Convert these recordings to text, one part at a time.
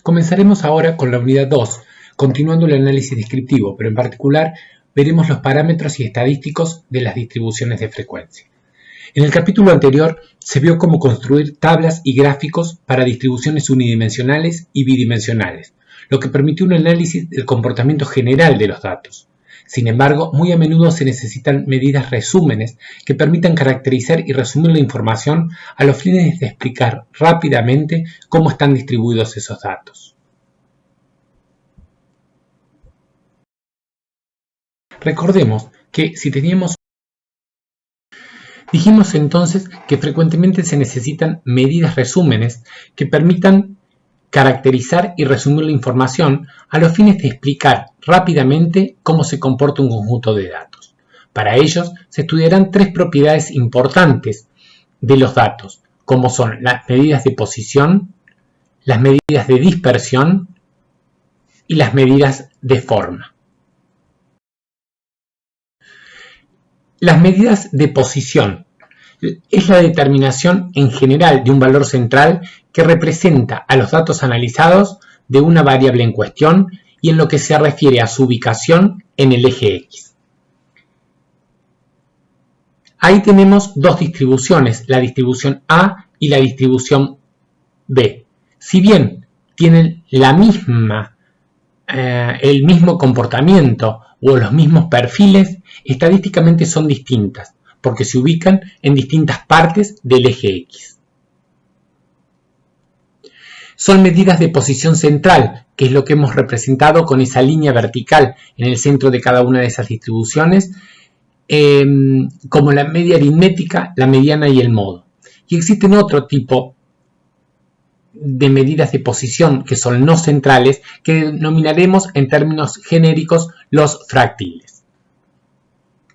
Comenzaremos ahora con la unidad 2, continuando el análisis descriptivo, pero en particular veremos los parámetros y estadísticos de las distribuciones de frecuencia. En el capítulo anterior se vio cómo construir tablas y gráficos para distribuciones unidimensionales y bidimensionales, lo que permitió un análisis del comportamiento general de los datos. Sin embargo, muy a menudo se necesitan medidas resúmenes que permitan caracterizar y resumir la información a los fines de explicar rápidamente cómo están distribuidos esos datos. Recordemos que si dijimos entonces que frecuentemente se necesitan medidas resúmenes que permitan caracterizar y resumir la información a los fines de explicar rápidamente cómo se comporta un conjunto de datos. Para ellos se estudiarán tres propiedades importantes de los datos, como son las medidas de posición, las medidas de dispersión y las medidas de forma. Las medidas de posición es la determinación en general de un valor central que representa a los datos analizados de una variable en cuestión y en lo que se refiere a su ubicación en el eje X. Ahí tenemos dos distribuciones, la distribución A y la distribución B. Si bien tienen el mismo comportamiento o los mismos perfiles, estadísticamente son distintas, porque se ubican en distintas partes del eje X. Son medidas de posición central, que es lo que hemos representado con esa línea vertical en el centro de cada una de esas distribuciones, como la media aritmética, la mediana y el modo. Y existen otro tipo de medidas de posición que son no centrales, que denominaremos en términos genéricos los fractiles,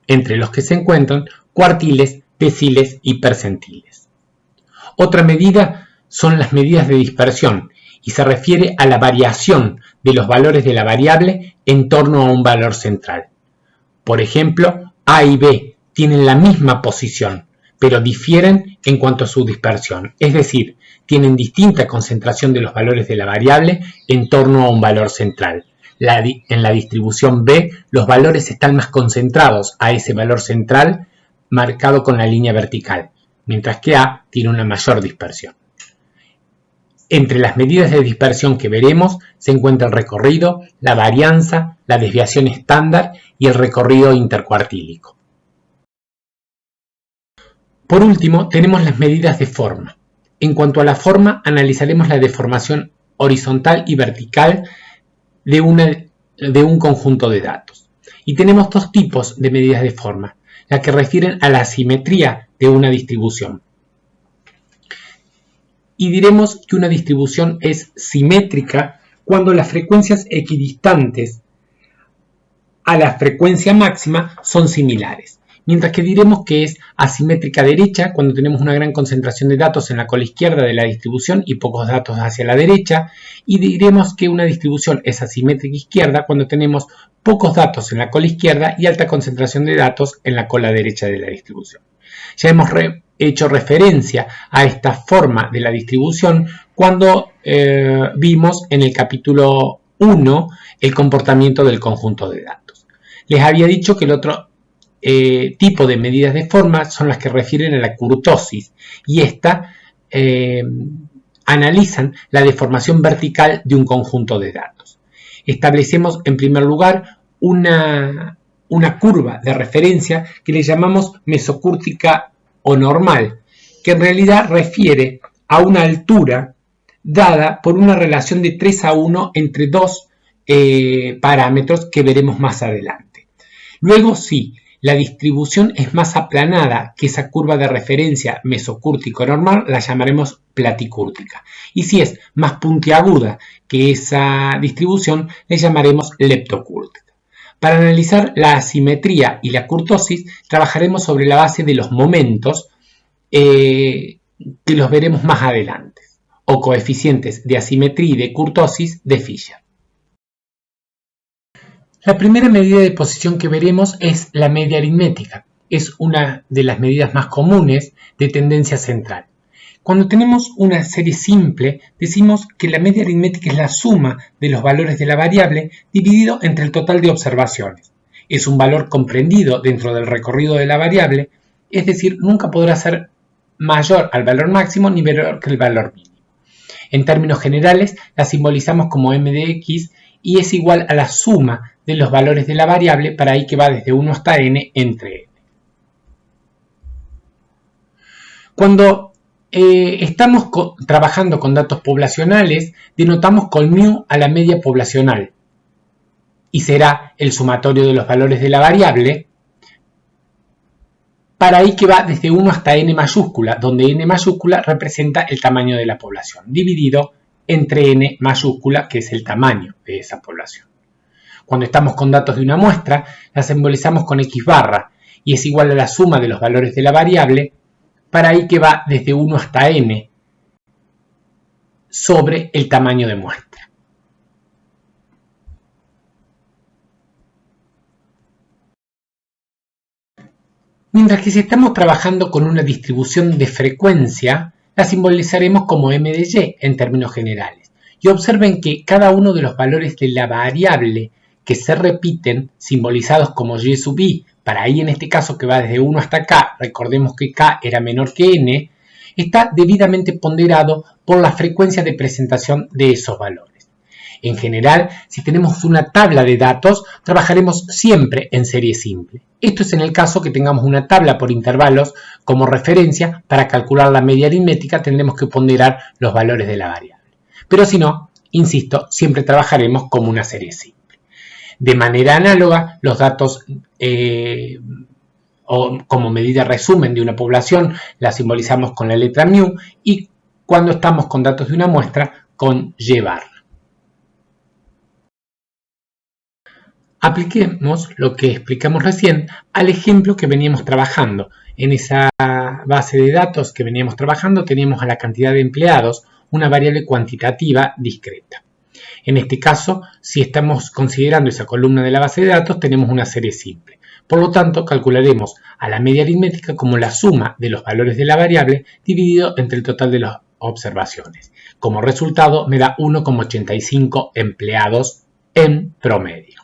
entre los que se encuentran cuartiles, deciles y percentiles. Otra medida son las medidas de dispersión y se refiere a la variación de los valores de la variable en torno a un valor central. Por ejemplo, A y B tienen la misma posición, pero difieren en cuanto a su dispersión, es decir, tienen distinta concentración de los valores de la variable en torno a un valor central. En la distribución B, los valores están más concentrados a ese valor central marcado con la línea vertical, mientras que A tiene una mayor dispersión. Entre las medidas de dispersión que veremos se encuentra el recorrido, la varianza, la desviación estándar y el recorrido intercuartílico. Por último, tenemos las medidas de forma. En cuanto a la forma, analizaremos la deformación horizontal y vertical de un conjunto de datos. Y tenemos dos tipos de medidas de forma, las que refieren a la simetría de una distribución. Y diremos que una distribución es simétrica cuando las frecuencias equidistantes a la frecuencia máxima son similares, mientras que diremos que es asimétrica derecha cuando tenemos una gran concentración de datos en la cola izquierda de la distribución y pocos datos hacia la derecha, y diremos que una distribución es asimétrica izquierda cuando tenemos pocos datos en la cola izquierda y alta concentración de datos en la cola derecha de la distribución. Ya hemos hecho referencia a esta forma de la distribución cuando vimos en el capítulo 1 el comportamiento del conjunto de datos. Les había dicho que el otro tipo de medidas de forma son las que refieren a la kurtosis y esta analizan la deformación vertical de un conjunto de datos. Establecemos en primer lugar una curva de referencia que le llamamos mesocúrtica o normal, que en realidad refiere a una altura dada por una relación de 3:1 entre dos parámetros que veremos más adelante. Luego, si la distribución es más aplanada que esa curva de referencia mesocúrtico normal, la llamaremos platicúrtica. Y si es más puntiaguda que esa distribución, le llamaremos leptocúrtica. Para analizar la asimetría y la kurtosis, trabajaremos sobre la base de los momentos que los veremos más adelante, o coeficientes de asimetría y de kurtosis de Fisher. La primera medida de posición que veremos es la media aritmética. Es una de las medidas más comunes de tendencia central. Cuando tenemos una serie simple, decimos que la media aritmética es la suma de los valores de la variable dividido entre el total de observaciones. Es un valor comprendido dentro del recorrido de la variable, es decir, nunca podrá ser mayor al valor máximo ni menor que el valor mínimo. En términos generales, la simbolizamos como m de x y es igual a la suma de los valores de la variable para i que va desde 1 hasta n entre n. Cuando estamos trabajando con datos poblacionales, denotamos con μ a la media poblacional y será el sumatorio de los valores de la variable para i que va desde 1 hasta n mayúscula, donde n mayúscula representa el tamaño de la población, dividido entre n mayúscula, que es el tamaño de esa población. Cuando estamos con datos de una muestra, la simbolizamos con x barra y es igual a la suma de los valores de la variable para i que va desde 1 hasta n sobre el tamaño de muestra. Mientras que si estamos trabajando con una distribución de frecuencia, la simbolizaremos como m de y en términos generales. Y observen que cada uno de los valores de la variable que se repiten, simbolizados como y sub i, para i en este caso que va desde 1 hasta k, recordemos que k era menor que n, está debidamente ponderado por la frecuencia de presentación de esos valores. En general, si tenemos una tabla de datos, trabajaremos siempre en serie simple. Esto es en el caso que tengamos una tabla por intervalos como referencia. Para calcular la media aritmética tendremos que ponderar los valores de la variable. Pero si no, insisto, siempre trabajaremos como una serie simple. De manera análoga, los datos o como medida resumen de una población la simbolizamos con la letra μ y cuando estamos con datos de una muestra con y barra. Apliquemos lo que explicamos recién al ejemplo que veníamos trabajando. En esa base de datos que veníamos trabajando teníamos a la cantidad de empleados una variable cuantitativa discreta. En este caso, si estamos considerando esa columna de la base de datos, tenemos una serie simple. Por lo tanto, calcularemos a la media aritmética como la suma de los valores de la variable dividido entre el total de las observaciones. Como resultado, me da 1,85 empleados en promedio.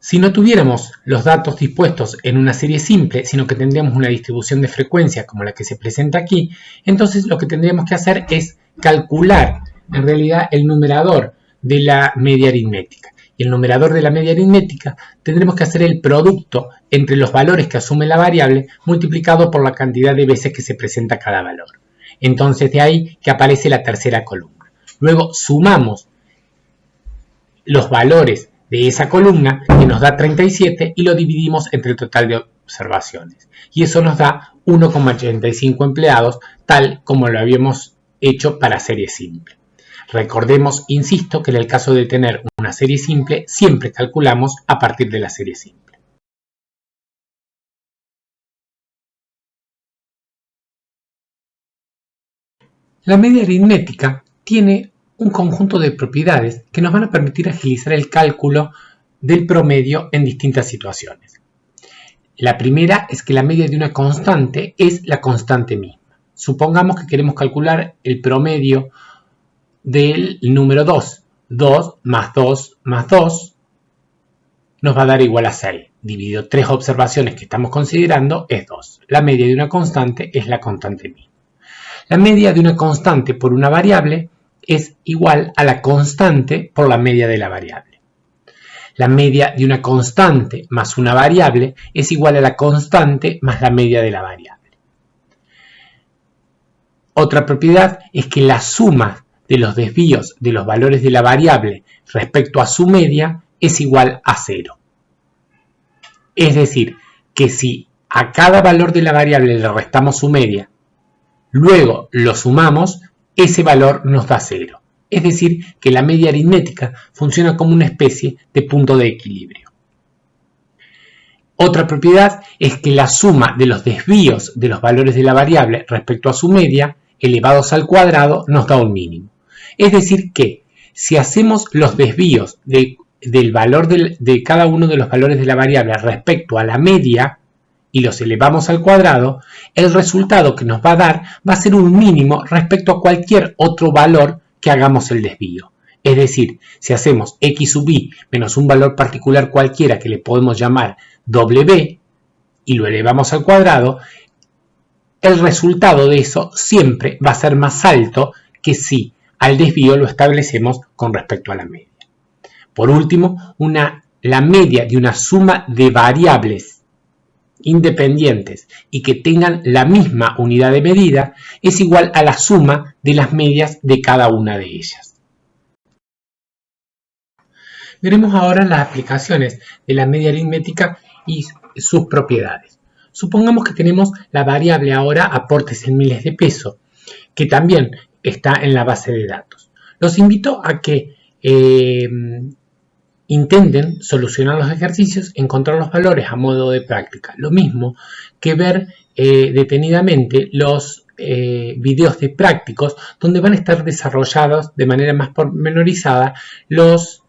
Si no tuviéramos los datos dispuestos en una serie simple, sino que tendríamos una distribución de frecuencia como la que se presenta aquí, entonces lo que tendríamos que hacer es calcular en realidad el numerador de la media aritmética. Y el numerador de la media aritmética tendremos que hacer el producto entre los valores que asume la variable multiplicado por la cantidad de veces que se presenta cada valor. Entonces de ahí que aparece la tercera columna. Luego sumamos los valores de esa columna que nos da 37 y lo dividimos entre el total de observaciones. Y eso nos da 1,85 empleados, tal como lo habíamos hecho para serie simple. Recordemos, insisto, que en el caso de tener una serie simple, siempre calculamos a partir de la serie simple. La media aritmética tiene un conjunto de propiedades que nos van a permitir agilizar el cálculo del promedio en distintas situaciones. La primera es que la media de una constante es la constante misma. Supongamos que queremos calcular el promedio del número 2. 2 más 2 más 2 nos va a dar igual a 6. Dividido 3 observaciones que estamos considerando es 2. La media de una constante es la constante misma. La media de una constante por una variable es igual a la constante por la media de la variable. La media de una constante más una variable es igual a la constante más la media de la variable. Otra propiedad es que la suma de los desvíos de los valores de la variable respecto a su media es igual a 0. Es decir, que si a cada valor de la variable le restamos su media, luego lo sumamos, ese valor nos da 0. Es decir, que la media aritmética funciona como una especie de punto de equilibrio. Otra propiedad es que la suma de los desvíos de los valores de la variable respecto a su media, elevados al cuadrado, nos da un mínimo. Es decir, que si hacemos los desvíos del valor de cada uno de los valores de la variable respecto a la media, y los elevamos al cuadrado, el resultado que nos va a dar va a ser un mínimo respecto a cualquier otro valor que hagamos el desvío. Es decir, si hacemos x sub i menos un valor particular cualquiera que le podemos llamar w y lo elevamos al cuadrado, el resultado de eso siempre va a ser más alto que si al desvío lo establecemos con respecto a la media. Por último, la media de una suma de variables independientes y que tengan la misma unidad de medida es igual a la suma de las medias de cada una de ellas. Veremos ahora las aplicaciones de la media aritmética y sus propiedades. Supongamos que tenemos la variable ahora aportes en miles de pesos, que también está en la base de datos. Los invito a que intenten solucionar los ejercicios, encontrar los valores a modo de práctica. Lo mismo que ver detenidamente los videos de prácticos donde van a estar desarrollados de manera más pormenorizada los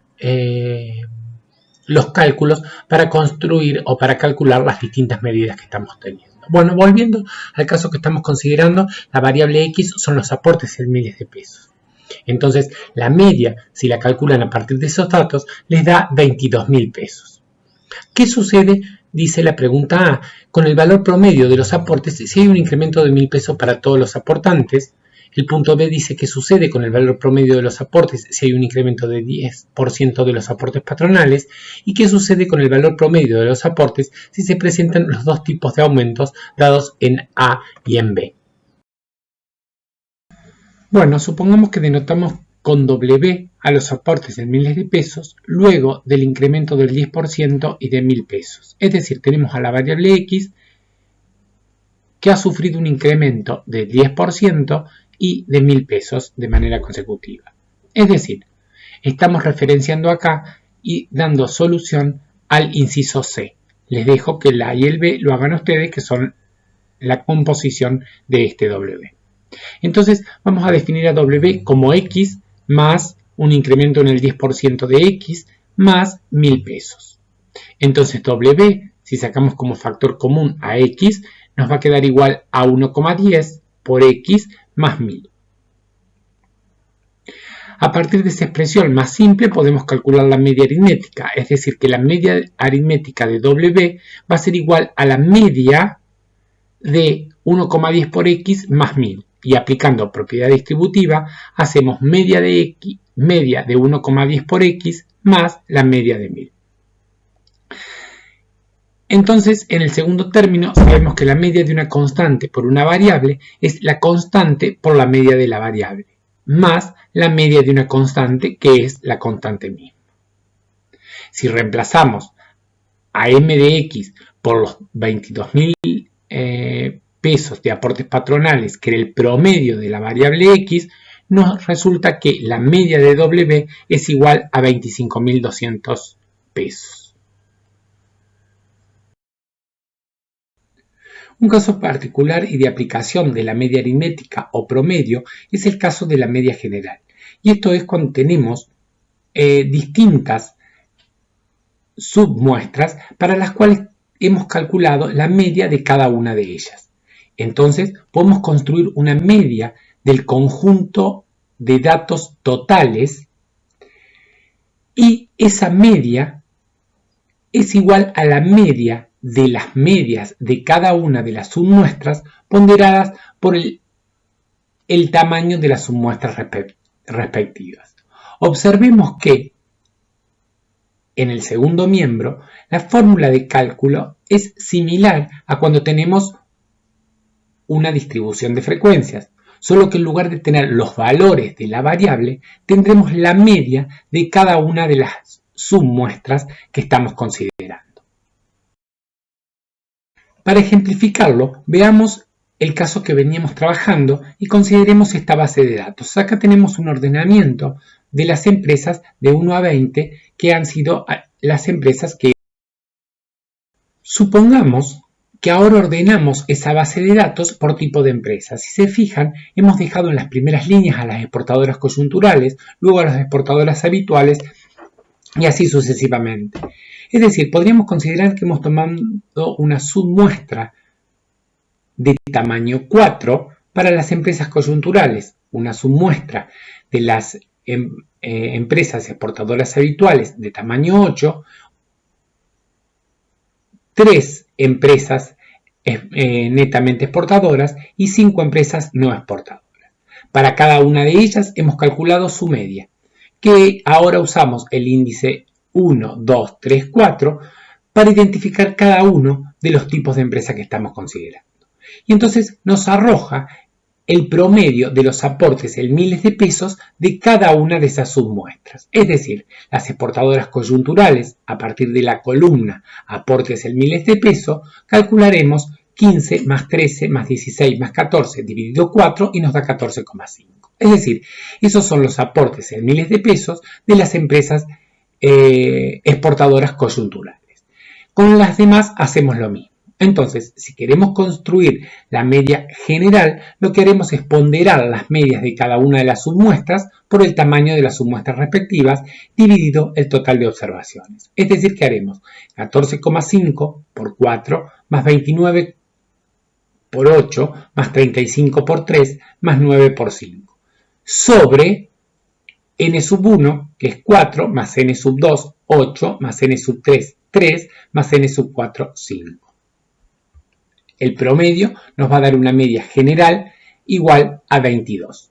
cálculos para construir o para calcular las distintas medidas que estamos teniendo. Bueno, volviendo al caso que estamos considerando, la variable x son los aportes en miles de pesos. Entonces, la media, si la calculan a partir de esos datos, les da 22.000 pesos. ¿Qué sucede? Dice la pregunta A, con el valor promedio de los aportes, si hay un incremento de 1.000 pesos para todos los aportantes. El punto B dice qué sucede con el valor promedio de los aportes si hay un incremento de 10% de los aportes patronales y qué sucede con el valor promedio de los aportes si se presentan los dos tipos de aumentos dados en A y en B. Bueno, supongamos que denotamos con W a los aportes en miles de pesos luego del incremento del 10% y de 1.000 pesos. Es decir, tenemos a la variable X que ha sufrido un incremento del 10% y de 1.000 pesos de manera consecutiva. Es decir, estamos referenciando acá y dando solución al inciso C. Les dejo que el A y el B lo hagan ustedes, que son la composición de este W. Entonces vamos a definir a W como X más un incremento en el 10% de X más 1.000 pesos. Entonces W, si sacamos como factor común a X, nos va a quedar igual a 1,10 por X más 1.000. A partir de esa expresión más simple podemos calcular la media aritmética, es decir, que la media aritmética de W va a ser igual a la media de 1,10 por X más 1.000. Y aplicando propiedad distributiva, hacemos media de 1,10 por X más la media de 1.000. Entonces, en el segundo término, sabemos que la media de una constante por una variable es la constante por la media de la variable, más la media de una constante que es la constante misma. Si reemplazamos a m de x por los 22.000 pesos de aportes patronales, que era el promedio de la variable x, nos resulta que la media de W es igual a 25.200 pesos. Un caso particular y de aplicación de la media aritmética o promedio es el caso de la media general. Y esto es cuando tenemos distintas submuestras para las cuales hemos calculado la media de cada una de ellas. Entonces, podemos construir una media del conjunto de datos totales y esa media es igual a la media de las medias de cada una de las submuestras ponderadas por el tamaño de las submuestras respectivas. Observemos que en el segundo miembro la fórmula de cálculo es similar a cuando tenemos una distribución de frecuencias, solo que en lugar de tener los valores de la variable, tendremos la media de cada una de las submuestras que estamos considerando. Para ejemplificarlo, veamos el caso que veníamos trabajando y consideremos esta base de datos. Acá tenemos un ordenamiento de las empresas de 1 a 20 que han sido las empresas que... Supongamos que ahora ordenamos esa base de datos por tipo de empresa. Si se fijan, hemos dejado en las primeras líneas a las exportadoras coyunturales, luego a las exportadoras habituales y así sucesivamente. Es decir, podríamos considerar que hemos tomado una submuestra de tamaño 4 para las empresas coyunturales, una submuestra de las empresas exportadoras habituales de tamaño 8, 3 empresas netamente exportadoras y 5 empresas no exportadoras. Para cada una de ellas hemos calculado su media, que ahora usamos el índice 1, 2, 3, 4 para identificar cada uno de los tipos de empresa que estamos considerando. Y entonces nos arroja el promedio de los aportes en miles de pesos de cada una de esas submuestras. Es decir, las exportadoras coyunturales, a partir de la columna aportes en miles de pesos, calcularemos 15 más 13 más 16 más 14 dividido 4 y nos da 14,5. Es decir, esos son los aportes en miles de pesos de las empresas exportadoras coyunturales. Con las demás hacemos lo mismo. Entonces, si queremos construir la media general, lo que haremos es ponderar las medias de cada una de las submuestras por el tamaño de las submuestras respectivas dividido el total de observaciones. Es decir, que haremos 14,5 por 4 más 29 por 8 más 35 por 3 más 9 por 5 sobre n sub 1, que es 4, más n sub 2, 8, más n sub 3, 3, más n sub 4, 5. El promedio nos va a dar una media general igual a 22,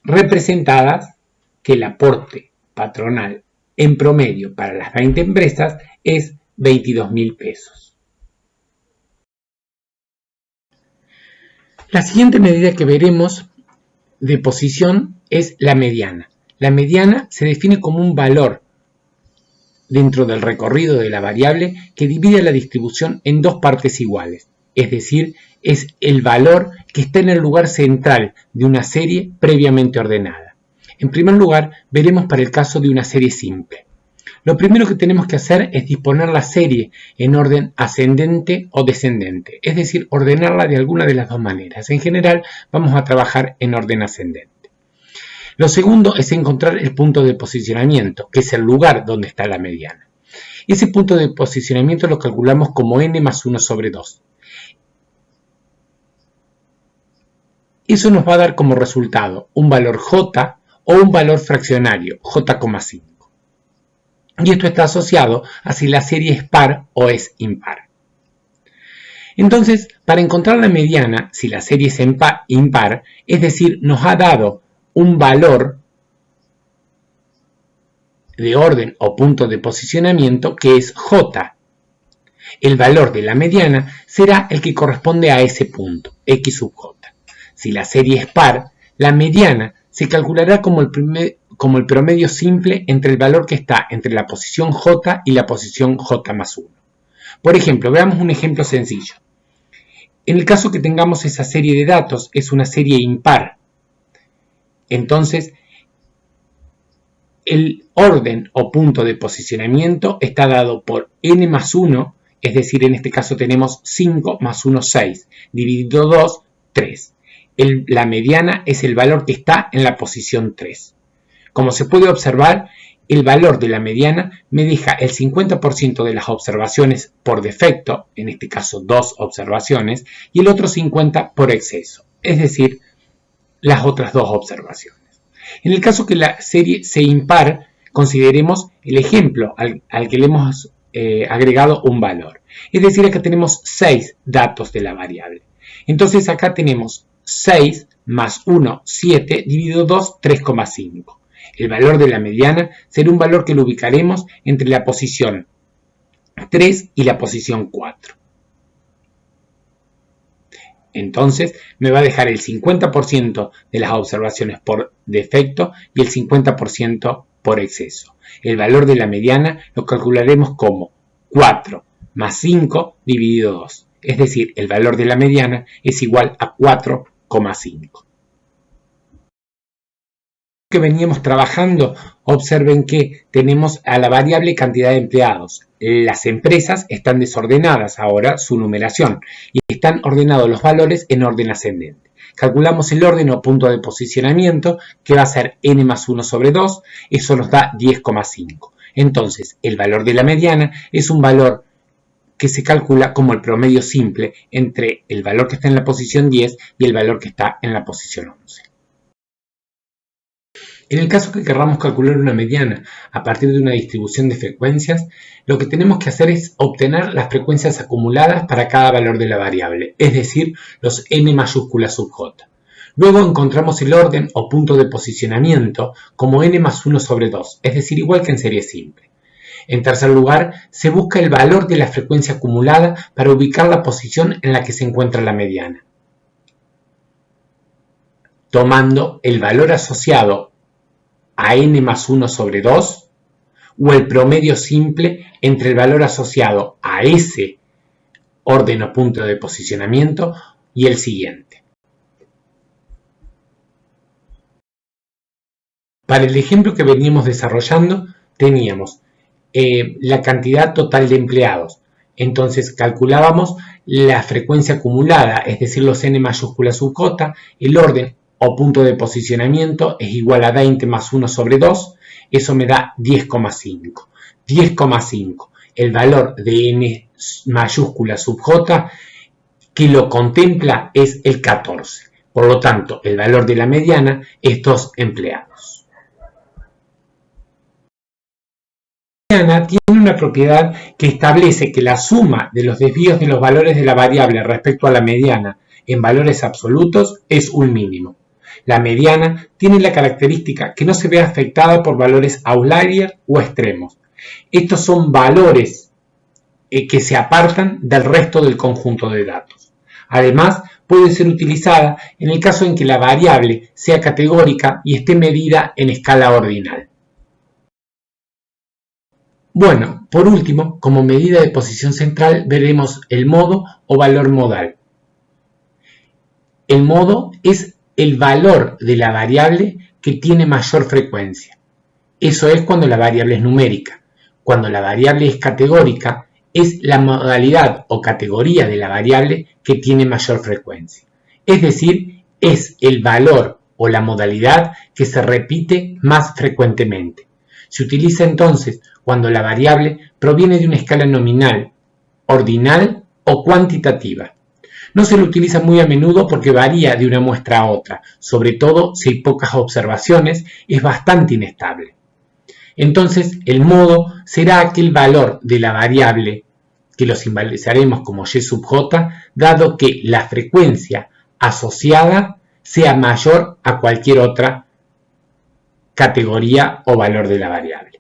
representadas que el aporte patronal en promedio para las 20 empresas es 22.000 pesos. La siguiente medida que veremos de posición es la mediana. La mediana se define como un valor dentro del recorrido de la variable que divide la distribución en dos partes iguales, es decir, es el valor que está en el lugar central de una serie previamente ordenada. En primer lugar, veremos para el caso de una serie simple. Lo primero que tenemos que hacer es disponer la serie en orden ascendente o descendente, es decir, ordenarla de alguna de las dos maneras. En general, vamos a trabajar en orden ascendente. Lo segundo es encontrar el punto de posicionamiento, que es el lugar donde está la mediana. Ese punto de posicionamiento lo calculamos como n más 1 sobre 2. Eso nos va a dar como resultado un valor j o un valor fraccionario, j,5. Y esto está asociado a si la serie es par o es impar. Entonces, para encontrar la mediana, si la serie es impar, es decir, nos ha dado un valor de orden o punto de posicionamiento que es j. El valor de la mediana será el que corresponde a ese punto, x sub j. Si la serie es par, la mediana se calculará como el promedio simple entre el valor que está entre la posición j y la posición j más 1. Por ejemplo, veamos un ejemplo sencillo. En el caso que tengamos esa serie de datos, es una serie impar. Entonces, el orden o punto de posicionamiento está dado por n más 1, es decir, en este caso tenemos 5 más 1, 6, dividido 2, 3. La mediana es el valor que está en la posición 3. Como se puede observar, el valor de la mediana me deja el 50% de las observaciones por defecto, en este caso 2 observaciones, y el otro 50% por exceso, es decir, las otras 2 observaciones. En el caso que la serie sea impar, consideremos el ejemplo al que le hemos agregado un valor. Es decir, acá tenemos 6 datos de la variable. Entonces acá tenemos 6 más 1, 7, dividido 2, 3,5. El valor de la mediana será un valor que lo ubicaremos entre la posición 3 y la posición 4. Entonces me va a dejar el 50% de las observaciones por defecto y el 50% por exceso. El valor de la mediana lo calcularemos como 4 más 5 dividido 2. Es decir, el valor de la mediana es igual a 4,5. Que veníamos trabajando, observen que tenemos a la variable cantidad de empleados. Las empresas están desordenadas ahora su numeración y están ordenados los valores en orden ascendente. Calculamos el orden o punto de posicionamiento que va a ser n más 1 sobre 2, eso nos da 10,5. Entonces, el valor de la mediana es un valor que se calcula como el promedio simple entre el valor que está en la posición 10 y el valor que está en la posición 11. En el caso que queramos calcular una mediana a partir de una distribución de frecuencias, lo que tenemos que hacer es obtener las frecuencias acumuladas para cada valor de la variable, es decir, los n mayúscula sub j. Luego encontramos el orden o punto de posicionamiento como n más 1 sobre 2, es decir, igual que en serie simple. En tercer lugar, se busca el valor de la frecuencia acumulada para ubicar la posición en la que se encuentra la mediana, tomando el valor asociado a n más 1 sobre 2 o el promedio simple entre el valor asociado a ese orden o punto de posicionamiento y el siguiente. Para el ejemplo que veníamos desarrollando, teníamos la cantidad total de empleados. Entonces calculábamos la frecuencia acumulada, es decir, los n mayúscula sub j, el orden o punto de posicionamiento es igual a 20 más 1 sobre 2, eso me da 10,5. 10,5, el valor de n mayúscula sub j que lo contempla es el 14. Por lo tanto, el valor de la mediana es 2 empleados. La mediana tiene una propiedad que establece que la suma de los desvíos de los valores de la variable respecto a la mediana en valores absolutos es un mínimo. La mediana tiene la característica que no se ve afectada por valores outlier o extremos. Estos son valores que se apartan del resto del conjunto de datos. Además, puede ser utilizada en el caso en que la variable sea categórica y esté medida en escala ordinal. Bueno, por último, como medida de posición central veremos el modo o valor modal. El modo es el valor de la variable que tiene mayor frecuencia. Eso es cuando la variable es numérica. Cuando la variable es categórica, es la modalidad o categoría de la variable que tiene mayor frecuencia. Es decir, es el valor o la modalidad que se repite más frecuentemente. Se utiliza entonces cuando la variable proviene de una escala nominal, ordinal o cuantitativa. No se lo utiliza muy a menudo porque varía de una muestra a otra, sobre todo si hay pocas observaciones, es bastante inestable. Entonces, el modo será aquel valor de la variable que lo simbolizaremos como y sub j, dado que la frecuencia asociada sea mayor a cualquier otra categoría o valor de la variable.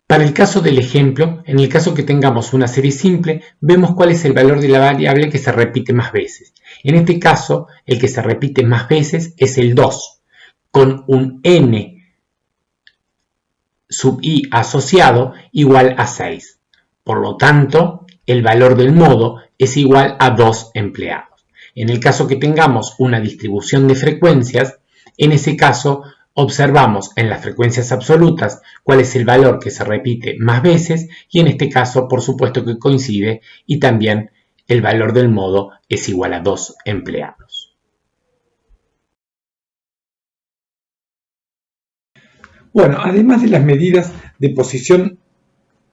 Para el caso del ejemplo, en el caso que tengamos una serie simple, vemos cuál es el valor de la variable que se repite más veces. En este caso, el que se repite más veces es el 2, con un n sub i asociado igual a 6. Por lo tanto, el valor del modo es igual a 2 empleados. En el caso que tengamos una distribución de frecuencias, en ese caso observamos en las frecuencias absolutas cuál es el valor que se repite más veces y en este caso por supuesto que coincide y también el valor del modo es igual a 2 empleados. Bueno, además de las medidas de posición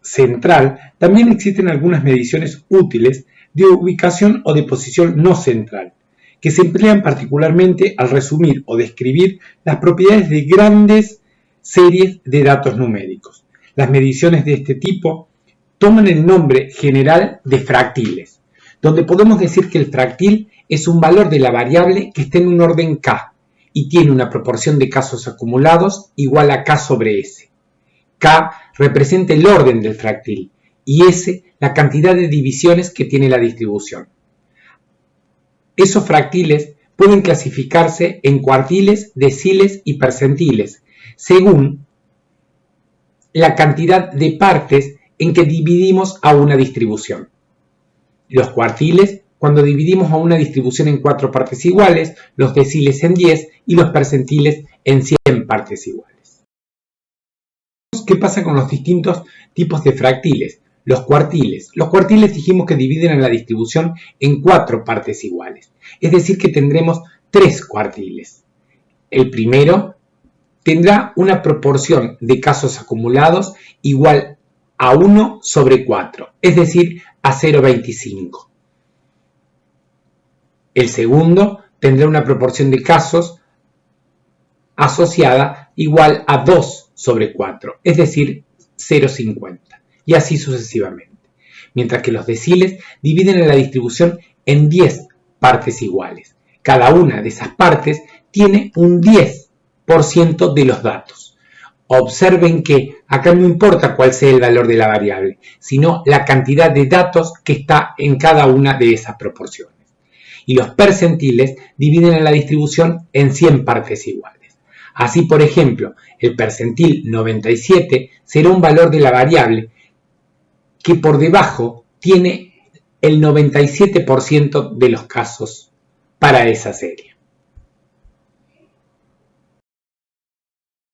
central, también existen algunas mediciones útiles de ubicación o de posición no central, que se emplean particularmente al resumir o describir las propiedades de grandes series de datos numéricos. Las mediciones de este tipo toman el nombre general de fractiles, donde podemos decir que el fractil es un valor de la variable que está en un orden k y tiene una proporción de casos acumulados igual a k sobre s. K representa el orden del fractil y S la cantidad de divisiones que tiene la distribución. Esos fractiles pueden clasificarse en cuartiles, deciles y percentiles, según la cantidad de partes en que dividimos a una distribución. Los cuartiles cuando dividimos a una distribución en 4 partes iguales, los deciles en 10 y los percentiles en 100 partes iguales. ¿Qué pasa con los distintos tipos de fractiles? Los cuartiles. Los cuartiles dijimos que dividen a la distribución en 4 partes iguales. Es decir, que tendremos 3 cuartiles. El primero tendrá una proporción de casos acumulados igual a 1 sobre 4, es decir, a 0,25. El segundo tendrá una proporción de casos asociada igual a 2 sobre 4, es decir, 0,50, y así sucesivamente. Mientras que los deciles dividen a la distribución en 10 partes iguales. Cada una de esas partes tiene un 10% de los datos. Observen que acá no importa cuál sea el valor de la variable, sino la cantidad de datos que está en cada una de esas proporciones. Y los percentiles dividen a la distribución en 100 partes iguales. Así, por ejemplo, el percentil 97 será un valor de la variable que por debajo tiene el 97% de los casos para esa serie.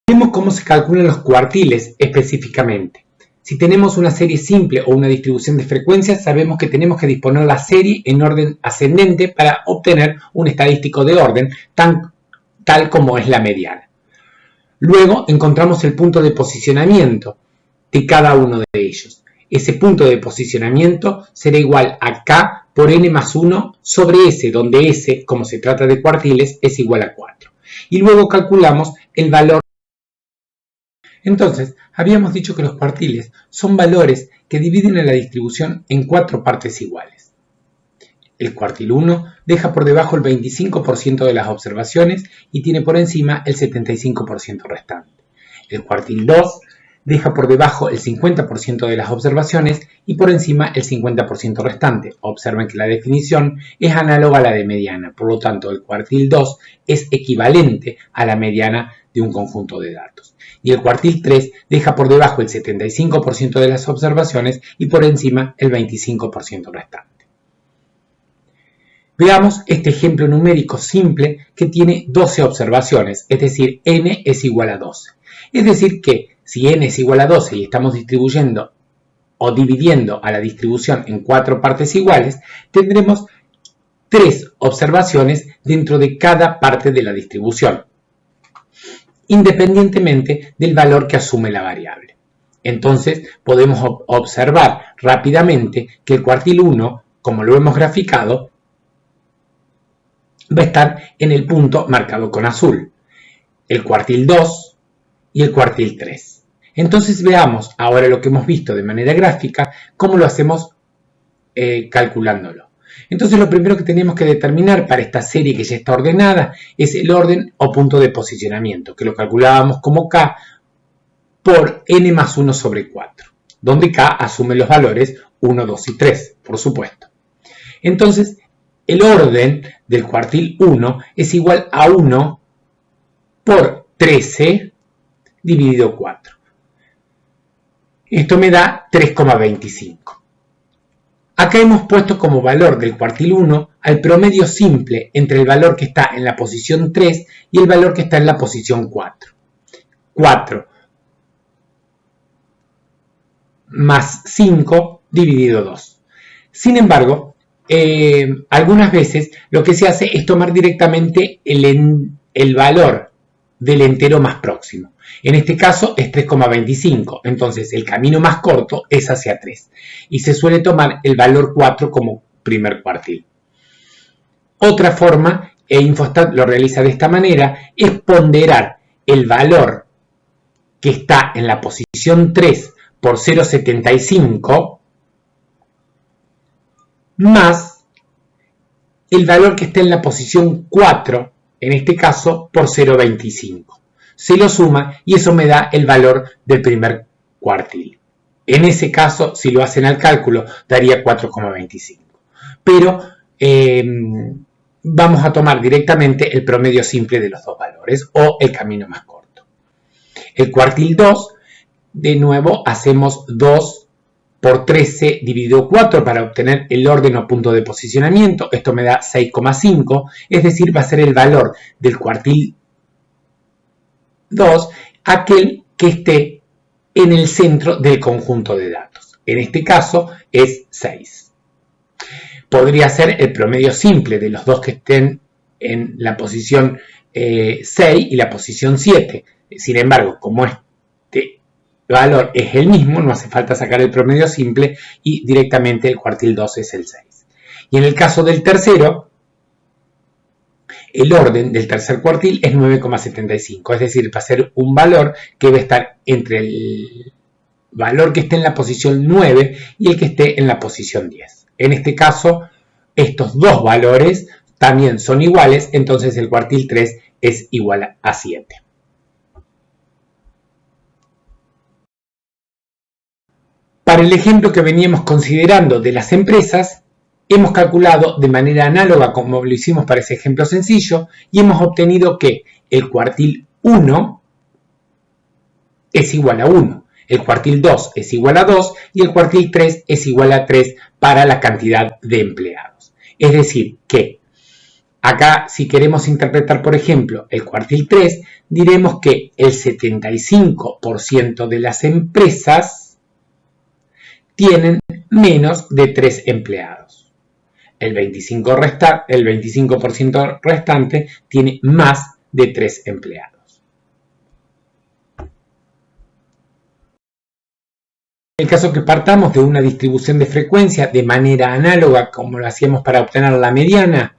Vemos cómo se calculan los cuartiles específicamente. Si tenemos una serie simple o una distribución de frecuencias, sabemos que tenemos que disponer la serie en orden ascendente para obtener un estadístico de orden tal como es la mediana. Luego encontramos el punto de posicionamiento de cada uno de ellos. Ese punto de posicionamiento será igual a K por n más 1 sobre S, donde S, como se trata de cuartiles, es igual a 4. Y luego calculamos el valor. Entonces, habíamos dicho que los cuartiles son valores que dividen a la distribución en 4 partes iguales. El cuartil 1 deja por debajo el 25% de las observaciones y tiene por encima el 75% restante. El cuartil 2 deja por debajo el 50% de las observaciones y por encima el 50% restante. Observen que la definición es análoga a la de mediana, por lo tanto el cuartil 2 es equivalente a la mediana de un conjunto de datos. Y el cuartil 3 deja por debajo el 75% de las observaciones y por encima el 25% restante. Veamos este ejemplo numérico simple que tiene 12 observaciones, es decir, n es igual a 12. Es decir que si n es igual a 12 y estamos distribuyendo o dividiendo a la distribución en 4 partes iguales, tendremos 3 observaciones dentro de cada parte de la distribución, independientemente del valor que asume la variable. Entonces podemos observar rápidamente que el cuartil 1, como lo hemos graficado, va a estar en el punto marcado con azul, el cuartil 2 y el cuartil 3. Entonces veamos ahora lo que hemos visto de manera gráfica, cómo lo hacemos calculándolo. Entonces lo primero que tenemos que determinar para esta serie que ya está ordenada es el orden o punto de posicionamiento, que lo calculábamos como K por n más 1 sobre 4, donde K asume los valores 1, 2 y 3, por supuesto. Entonces el orden del cuartil 1 es igual a 1 por 13 dividido 4. Esto me da 3,25. Acá hemos puesto como valor del cuartil 1 al promedio simple entre el valor que está en la posición 3 y el valor que está en la posición 4. 4 más 5 dividido 2. Sin embargo, algunas veces lo que se hace es tomar directamente el valor del entero más próximo. En este caso es 3,25, entonces el camino más corto es hacia 3 y se suele tomar el valor 4 como primer cuartil. Otra forma, e Infostat lo realiza de esta manera, es ponderar el valor que está en la posición 3 por 0,75 más el valor que está en la posición 4, en este caso por 0,25. Se lo suma y eso me da el valor del primer cuartil. En ese caso, si lo hacen al cálculo, daría 4,25. Pero vamos a tomar directamente el promedio simple de los dos valores o el camino más corto. El cuartil 2, de nuevo, hacemos 2 por 13 dividido 4 para obtener el orden o punto de posicionamiento. Esto me da 6,5, es decir, va a ser el valor del cuartil 2, aquel que esté en el centro del conjunto de datos. En este caso es 6. Podría ser el promedio simple de los dos que estén en la posición 6 y la posición 7. Sin embargo, como este valor es el mismo, no hace falta sacar el promedio simple y directamente el cuartil 2 es el 6. Y en el caso del tercero, el orden del tercer cuartil es 9,75, es decir, va a ser un valor que va a estar entre el valor que esté en la posición 9 y el que esté en la posición 10. En este caso, estos dos valores también son iguales, entonces el cuartil 3 es igual a 7. Para el ejemplo que veníamos considerando de las empresas, hemos calculado de manera análoga como lo hicimos para ese ejemplo sencillo y hemos obtenido que el cuartil 1 es igual a 1, el cuartil 2 es igual a 2 y el cuartil 3 es igual a 3 para la cantidad de empleados. Es decir, que acá si queremos interpretar, por ejemplo, el cuartil 3, diremos que el 75% de las empresas tienen menos de 3 empleados. El 25% restante tiene más de 3 empleados. En el caso que partamos de una distribución de frecuencia de manera análoga como lo hacíamos para obtener la mediana,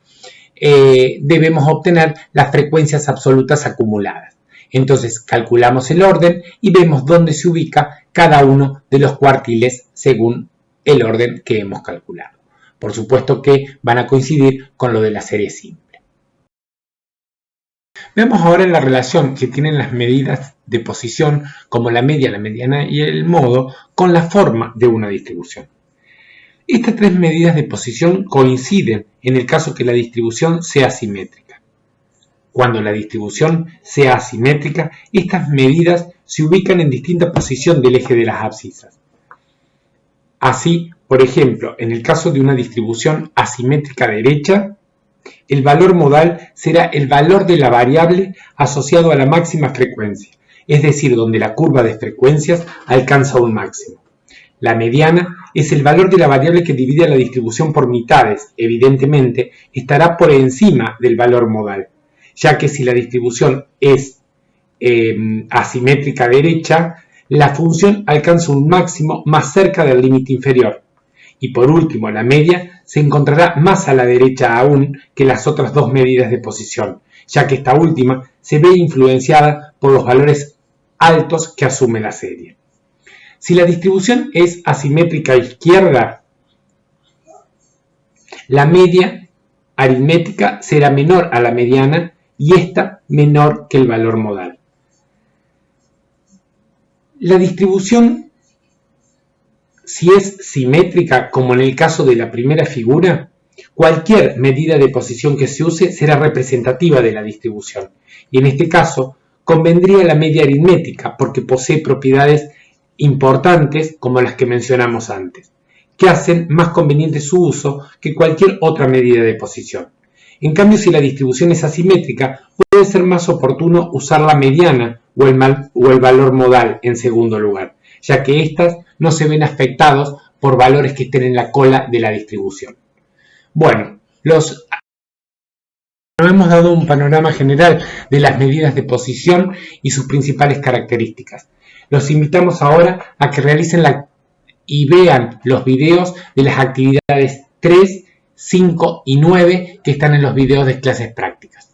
debemos obtener las frecuencias absolutas acumuladas. Entonces calculamos el orden y vemos dónde se ubica cada uno de los cuartiles según el orden que hemos calculado. Por supuesto que van a coincidir con lo de la serie simple. Veamos ahora la relación que tienen las medidas de posición como la media, la mediana y el modo con la forma de una distribución. Estas tres medidas de posición coinciden en el caso que la distribución sea simétrica. Cuando la distribución sea asimétrica, estas medidas se ubican en distinta posición del eje de las abscisas. Así, por ejemplo, en el caso de una distribución asimétrica derecha, el valor modal será el valor de la variable asociado a la máxima frecuencia, es decir, donde la curva de frecuencias alcanza un máximo. La mediana es el valor de la variable que divide a la distribución por mitades. Evidentemente, estará por encima del valor modal, ya que si la distribución es asimétrica derecha, la función alcanza un máximo más cerca del límite inferior. Y por último, la media se encontrará más a la derecha aún que las otras dos medidas de posición, ya que esta última se ve influenciada por los valores altos que asume la serie. Si la distribución es asimétrica a izquierda, la media aritmética será menor a la mediana y esta menor que el valor modal. La distribución, si es simétrica, como en el caso de la primera figura, cualquier medida de posición que se use será representativa de la distribución. Y en este caso, convendría la media aritmética porque posee propiedades importantes como las que mencionamos antes, que hacen más conveniente su uso que cualquier otra medida de posición. En cambio, si la distribución es asimétrica, puede ser más oportuno usar la mediana o el valor modal en segundo lugar, ya que éstas no se ven afectados por valores que estén en la cola de la distribución. Bueno, hemos dado un panorama general de las medidas de posición y sus principales características. Los invitamos ahora a que realicen y vean los videos de las actividades 3, 5 y 9 que están en los videos de clases prácticas.